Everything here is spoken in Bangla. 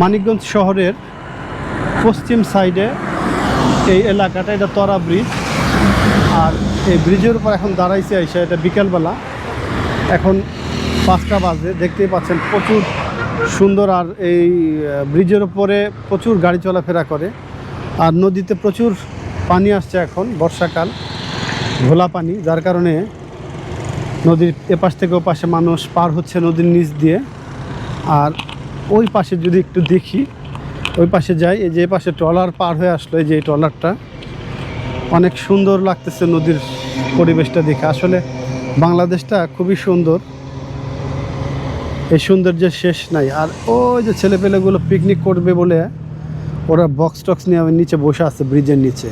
মানিকগঞ্জ শহরের পশ্চিম সাইডে এই এলাকাটা, এটা তরা ব্রিজ। আর এই ব্রিজের উপর এখন দাঁড়াইছে আইসা, এটা বিকেলবেলা, এখন 5টা বাজে। দেখতেই পাচ্ছেন প্রচুর সুন্দর। আর এই ব্রিজের উপরে প্রচুর গাড়ি চলাফেরা করে। আর নদীতে প্রচুর পানি আসছে এখন, বর্ষাকাল, ঘোলা পানি, যার কারণে নদীর এপাশ থেকে ওপাশে মানুষ পার হচ্ছে নদীর নিচ দিয়ে। আর ওই পাশে যদি একটু দেখি, ওই পাশে যাই, এই যে এই পাশে ট্রলার পার হয়ে আসলো, এই যে এই ট্রলারটা, অনেক সুন্দর লাগতেছে নদীর পরিবেশটা দেখে। আসলে বাংলাদেশটা খুবই সুন্দর, এই সৌন্দর্যের শেষ নাই। আর ওই যে ছেলেপেলেগুলো পিকনিক করবে বলে ওরা বক্স টক্স নিয়ে নিচে বসে আছে ব্রিজের নিচে।